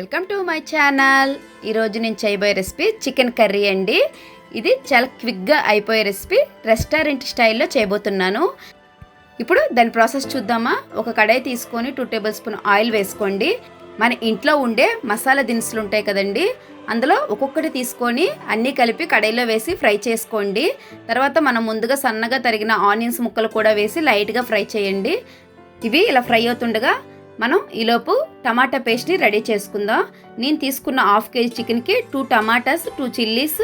Welcome to my channel. ఈరోజు నేను చేయబోయే రెసిపీ చికెన్ కర్రీ అండి. ఇది చాలా క్విక్గా అయిపోయే రెసిపీ. రెస్టారెంట్ స్టైల్లో చేయబోతున్నాను. ఇప్పుడు దాని ప్రాసెస్ చూద్దామా. ఒక కడాయి తీసుకొని 2 టేబుల్ స్పూన్ ఆయిల్ వేసుకోండి. మన ఇంట్లో ఉండే మసాలా దినుసులు ఉంటాయి కదండి, అందులో ఒక్కొక్కటి తీసుకొని అన్నీ కలిపి కడాయిలో వేసి ఫ్రై చేసుకోండి. తర్వాత మనం ముందుగా సన్నగా తరిగిన ఆనియన్స్ ముక్కలు కూడా వేసి లైట్గా ఫ్రై చేయండి. ఇవి ఇలా ఫ్రై అవుతుండగా మనం ఈలోపు టమాటా పేస్ట్ని రెడీ చేసుకుందాం. నేను తీసుకున్న 1/2 kg చికెన్కి 2 టమాటాస్, 2 చిల్లీస్,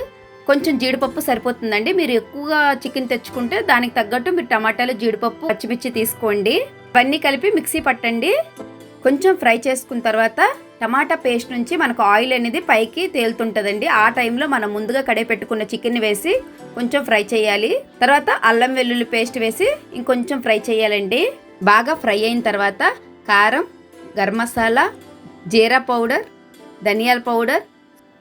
కొంచెం జీడిపప్పు సరిపోతుందండి. మీరు ఎక్కువగా చికెన్ తెచ్చుకుంటే దానికి తగ్గట్టు మీరు టమాటాలు, జీడిపప్పు, పచ్చిమిర్చి తీసుకోండి. ఇవన్నీ కలిపి మిక్సీ పట్టండి. కొంచెం ఫ్రై చేసుకున్న తర్వాత టమాటా పేస్ట్ నుంచి మనకు ఆయిల్ అనేది పైకి తేలుతుంటుందండి. ఆ టైంలో మనం ముందుగా కడాయి పెట్టుకున్న చికెన్ వేసి కొంచెం ఫ్రై చేయాలి. తర్వాత అల్లం వెల్లుల్లి పేస్ట్ వేసి ఇంకొంచెం ఫ్రై చేయాలండి. బాగా ఫ్రై అయిన తర్వాత కారం, గరం మసాలా, జీరా పౌడర్, ధనియాల పౌడర్,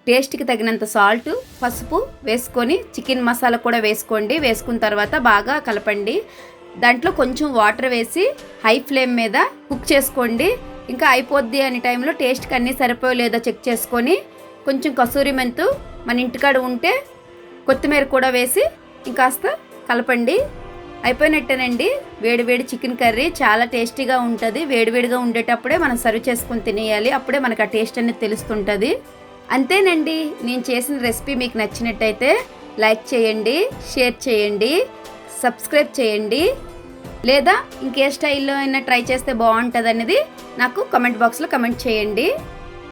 టేస్ట్కి తగినంత సాల్ట్, పసుపు వేసుకొని చికెన్ మసాలా కూడా వేసుకోండి. వేసుకున్న తర్వాత బాగా కలపండి. దాంట్లో కొంచెం వాటర్ వేసి హై ఫ్లేమ్ మీద కుక్ చేసుకోండి. ఇంకా అయిపోద్ది అనే టైంలో టేస్ట్కి అన్నీ సరిపోయో లేదో చెక్ చేసుకొని కొంచెం కసూరి మెంతు మన ఇంటికాడ ఉంటే కొత్తిమీర కూడా వేసి ఇంకాస్త కలపండి. అయిపోయినట్టేనండి. వేడివేడి చికెన్ కర్రీ చాలా టేస్టీగా ఉంటుంది. వేడివేడిగా ఉండేటప్పుడే మనం సర్వ్ చేసుకొని తినేయాలి. అప్పుడే మనకు ఆ టేస్ట్ అనేది తెలుస్తుంటుంది. అంతేనండి. నేను చేసిన రెసిపీ మీకు నచ్చినట్టయితే లైక్ చేయండి, షేర్ చేయండి, సబ్స్క్రైబ్ చేయండి. లేదా ఇంకే స్టైల్లో అయినా ట్రై చేస్తే బాగుంటుంది అనేది నాకు కామెంట్ బాక్స్లో కామెంట్ చేయండి.